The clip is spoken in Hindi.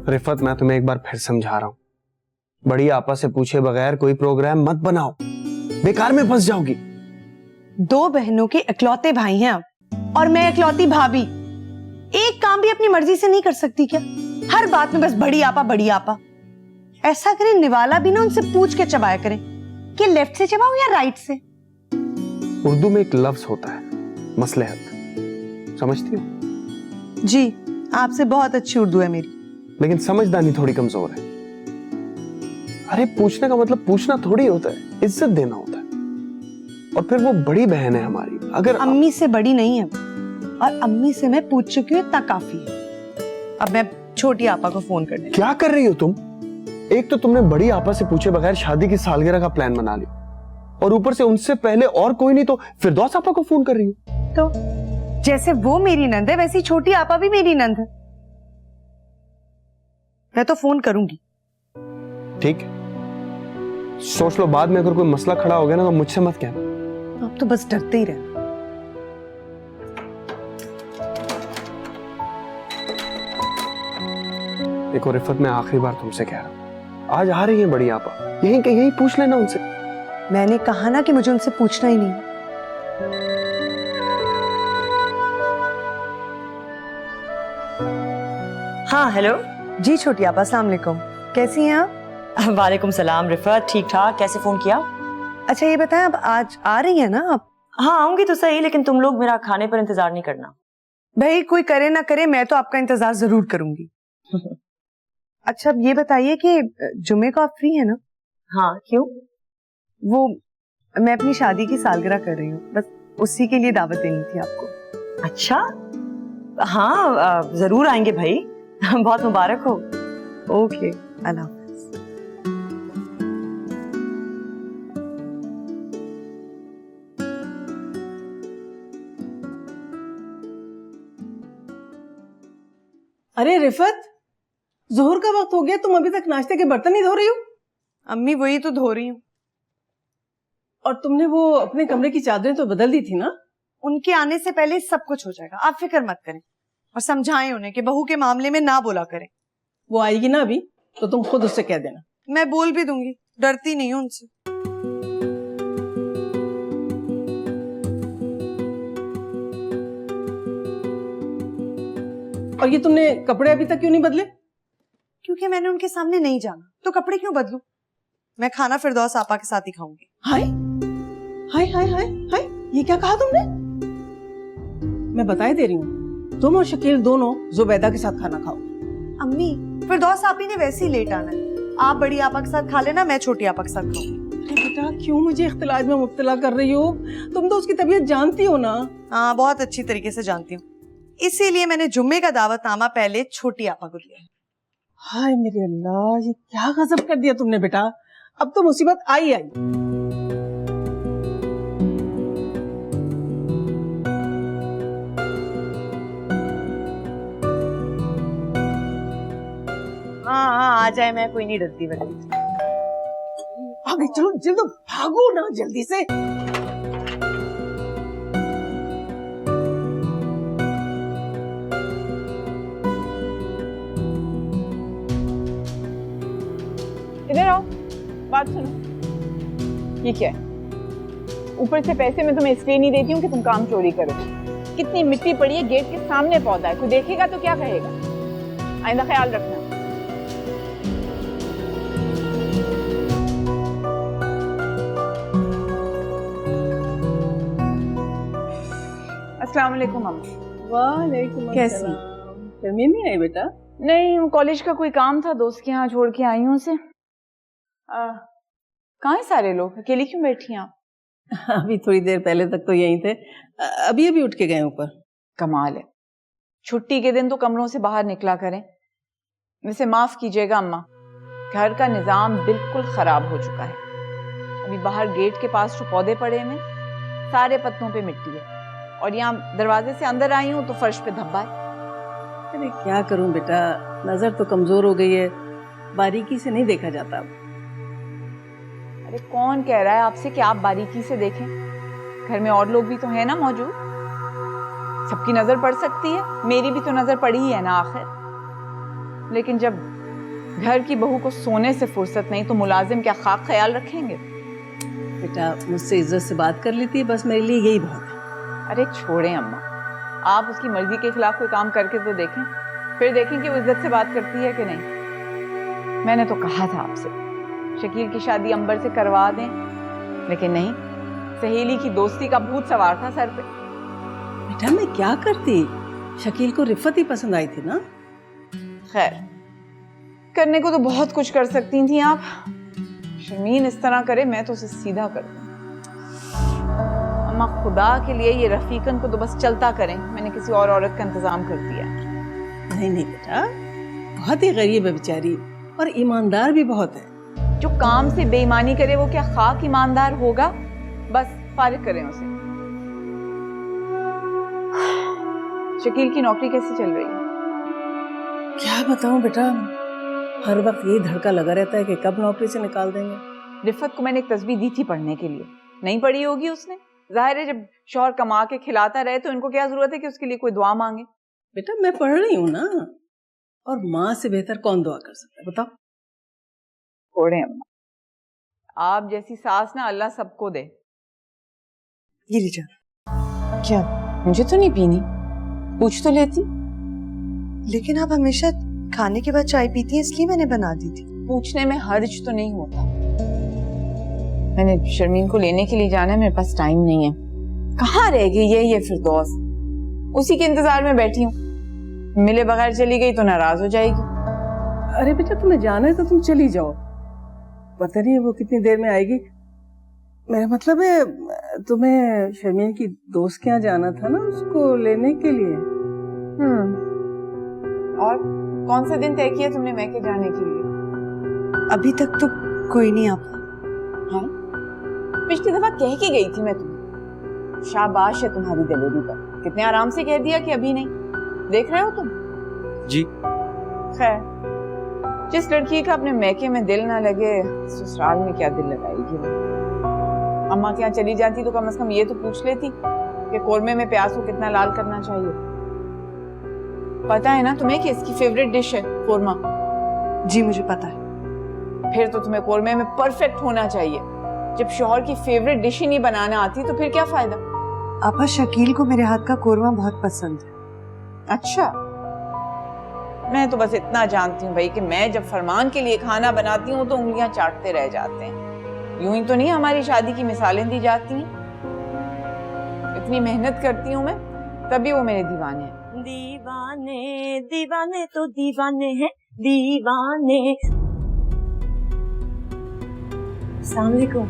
रिफत, मैं तुम्हें एक बार फिर समझा रहा हूँ, बड़ी आपा से पूछे बगैर कोई प्रोग्राम मत बनाओ, बेकार में फंस जाओगी। 2 बहनों के इकलौते भाई हैं आप और मैं इकलौती भाभी। एक काम भी अपनी मर्जी से नहीं कर सकती क्या? हर बात में बस बड़ी आपा बड़ी आपा। ऐसा करें, निवाला भी ना उनसे पूछ के चबाया करें कि लेफ्ट से चबाऊं या राइट से। उर्दू में एक लफ्ज होता है मसलहत, समझती हो? जी, आपसे बहुत अच्छी उर्दू है मेरी, लेकिन समझदारी थोड़ी कमजोर है। अरे पूछने का मतलब पूछना थोड़ी होता है, इज्जत देना होता है। और फिर वो बड़ी बहन है हमारी, अगर अम्मी से बड़ी नहीं है और अम्मी से मैं पूछ चुकी हूँ, इतना काफी है। अब मैं छोटी आपा को फोन करने। क्या कर रही हो तुम? एक तो तुमने बड़ी आपा से पूछे बगैर शादी की सालगिरह का प्लान बना लिया, और ऊपर से उनसे पहले और कोई नहीं तो फिरदौस आपा को फोन कर रही हो। तो जैसे वो मेरी नंद है वैसी छोटी आपा भी मेरी नंद है। मैं तो फोन करूंगी। ठीक है, सोच लो, बाद में अगर कोई मसला खड़ा हो गया ना तो मुझसे मत कहना। आप तो बस डरते ही रहना। देखो रिफत, मैं आखिरी बार तुमसे कह रहा हूं, आज आ रही है बड़ी आपा, यहीं पूछ लेना उनसे। मैंने कहा ना कि मुझे उनसे पूछना ही नहीं। हाँ हेलो जी छोटी आपा, अस्सलाम वालेकुम, कैसी हैं आप? वालेकुम सलाम रिफत, ठीक ठाक। कैसे फोन किया? अच्छा ये बताएं, अब आज आ रही है ना आप? हाँ आऊंगी तो सही, लेकिन तुम लोग मेरा खाने पर इंतजार नहीं करना। भाई कोई करे ना करे, मैं तो आपका इंतजार जरूर करूंगी। अच्छा अब ये बताइए कि जुमे को आप फ्री है ना? हाँ क्यों? वो मैं अपनी शादी की सालगिरह कर रही हूँ, बस उसी के लिए दावत देनी थी आपको। अच्छा हाँ जरूर आएंगे भाई। बहुत मुबारक हो। ओके, अल्लाह हाफ़िज़। अरे रिफत, जोहर का वक्त हो गया, तुम अभी तक नाश्ते के बर्तन नहीं धो रही हो? अम्मी वही तो धो रही हूँ। और तुमने वो अपने कमरे की चादरें तो बदल दी थी ना? उनके आने से पहले सब कुछ हो जाएगा, आप फिक्र मत करें। और समझाएं उन्हें कि बहू के मामले में ना बोला करें। वो आएगी ना अभी, तो तुम खुद उससे कह देना। मैं बोल भी दूंगी, डरती नहीं हूँ उनसे। और ये तुमने कपड़े अभी तक क्यों नहीं बदले? क्योंकि मैंने उनके सामने नहीं जाना, तो कपड़े क्यों बदलूं? मैं खाना फिरदौस आपा के साथ ही खाऊंगी। हाय हाय हाय हाय हाय, ये क्या कहा तुमने? मैं बताए दे रही हूँ, तुम और शकील दोनों जुबैदा के साथ खाना खाओ। अम्मी फिरदौस आपी ने वैसे ही लेट आना है, आप बड़ी आपा के साथ खा लेना, मैं छोटी आपा के साथ खाऊंगी। अरे बेटा, क्यों मुझे इख्तिलात में मुब्तला कर रही हो? तुम तो उसकी तबीयत जानती हो ना। हाँ बहुत अच्छी तरीके से जानती हूँ, इसीलिए मैंने जुम्मे का दावतनामा पहले छोटी आपा को दिया है। हाय मेरे अल्लाह, ये क्या गजब कर दिया तुमने बेटा। अब तो मुसीबत आई। हाँ आ जाए, मैं कोई नहीं डरती वरती। आगे चलो, जल्दी भागो ना जल्दी से। इधर आओ, बात सुनो। ये क्या है? ऊपर से पैसे मैं तुम्हें इसलिए नहीं देती हूँ कि तुम काम चोरी करो। कितनी मिट्टी पड़ी है, गेट के सामने पौधा है, कोई देखेगा तो क्या कहेगा? आइंदा ख्याल रखना। अस्सलाम वालेकुम अम्मा। वालेकुम कैसी? अस्सलाम। शर्मी नहीं आई बेटा? नहीं, कॉलेज का कोई काम था, दोस्त के यहाँ छोड़ के आई हूँ उसे। कहाँ हैं सारे लोग? अकेली क्यों बैठी हैं आप? अभी थोड़ी देर पहले तक तो यहीं थे, अभी अभी उठ के गए ऊपर। कमाल है, छुट्टी के दिन तो कमरों से बाहर निकला करें। वैसे माफ कीजिएगा अम्मा, घर का निजाम बिल्कुल खराब हो चुका है। अभी बाहर गेट के पास जो पौधे पड़े हैं सारे पत्तों पे मिट्टी है, और यहाँ दरवाजे से अंदर आई हूँ तो फर्श पे धब्बा है। अरे क्या करूं बेटा, नजर तो कमजोर हो गई है, बारीकी से नहीं देखा जाता अब। अरे कौन कह रहा है आपसे कि आप बारीकी से देखें? घर में और लोग भी तो हैं ना मौजूद, सबकी नजर पड़ सकती है, मेरी भी तो नजर पड़ी ही है ना आखिर। लेकिन जब घर की बहू को सोने से फुर्सत नहीं तो मुलाजिम क्या खाक ख्याल रखेंगे? बेटा मुझसे इज्जत से बात कर लेती है, बस मेरे लिए यही बहुत है। अरे छोड़ें अम्मा, आप उसकी मर्जी के खिलाफ कोई काम करके तो देखें, फिर देखें कि वो इज्जत से बात करती है कि नहीं। मैंने तो कहा था आपसे शकील की शादी अंबर से करवा दें, लेकिन नहीं, सहेली की दोस्ती का भूत सवार था सर पे। बेटा मैं क्या करती, शकील को रिफत ही पसंद आई थी ना। खैर, करने को तो बहुत कुछ कर सकती थी आप। शर्मीन इस तरह करे, मैं तो उसे सीधा कर दूं। अम्मा खुदा के लिए ये रफीकन को तो बस चलता करें, मैंने किसी और औरत का इंतजाम कर दिया। नहीं नहीं बेटा, बहुत ही गरीब है बेचारी और ईमानदार भी बहुत है। जो काम से बेईमानी करे वो क्या खाक ईमानदार होगा? बस फारिग करें उसे। शकील की नौकरी कैसी चल रही है? क्या बताऊं बेटा, हर वक्त यही धड़का लगा रहता है कि कब नौकरी से निकाल देंगे। रिफत को मैंने एक तस्वीर दी थी पढ़ने के लिए, नहीं पढ़ी होगी उसने। जाहिर है जब शौहर कमा के खिलाता रहे तो इनको क्या जरूरत है कि उसके लिए कोई दुआ मांगे। बेटा मैं पढ़ रही हूँ ना, और माँ से बेहतर कौन दुआ कर सकता है बताओ। छोड़े अम्मा, आप जैसी सास ना अल्लाह सबको दे। ये लीजिए। क्या? मुझे तो नहीं पीनी, पूछ तो लेती। लेकिन आप हमेशा खाने के बाद चाय पीती हैं, इसलिए मैंने बना दी थी। पूछने में हर्ज तो नहीं होता। मैंने शर्मीन को लेने के लिए जाना है, मेरे पास टाइम नहीं है। कहाँ रह गई ये फिरदौस? उसी के इंतजार में बैठी हूँ, मिले बगैर चली गई तो नाराज हो जाएगी। अरे बेटा तुम्हें जाना है तो तुम चली जाओ, पता नहीं वो कितनी देर में आएगी। मेरा मतलब है तुम्हें शर्मीन की दोस्त के यहाँ जाना था ना उसको लेने के लिए। और कौन सा दिन तय किया तुमने मैके जाने के लिए? अभी तक तो कोई नहीं आप। हाँ, पिछली दफा कह के गई थी मैं तुम्हें। शाबाश है तुम्हारी दिलेरी पर, कितने आराम से कह दिया कि अभी नहीं। देख रहे हो तुम? जी। खैर, जिस लड़की का अपने मैके में दिल ना लगे, ससुराल में क्या दिल लगाएगी वो। अम्मा के यहाँ चली जाती तो कम से कम ये तो पूछ लेती कि कोरमे में प्याज को कितना लाल करना चाहिए। पता है ना तुम्हें कि इसकी फेवरेट डिश है कोरमा? जी मुझे पता है। फिर तो तुम्हें कोरमे में परफेक्ट होना चाहिए। जब शौहर की फेवरेट डिश ही नहीं बनाना आती तो फिर क्या फायदा? आपा शकील को मेरे हाथ का कोरमा बहुत पसंद है। अच्छा, मैं तो बस इतना जानती हूँ भाई कि मैं जब फरमान के लिए खाना बनाती हूँ तो उंगलियां चाटते रह जाते हैं। यूं ही तो नहीं हमारी शादी की मिसालें दी जाती हैं। इतनी मेहनत करती हूँ मैं, तभी वो मेरे दीवाने हैं। दीवाने दीवाने तो दीवाने हैं दीवाने। अस्सलाम वालेकुम।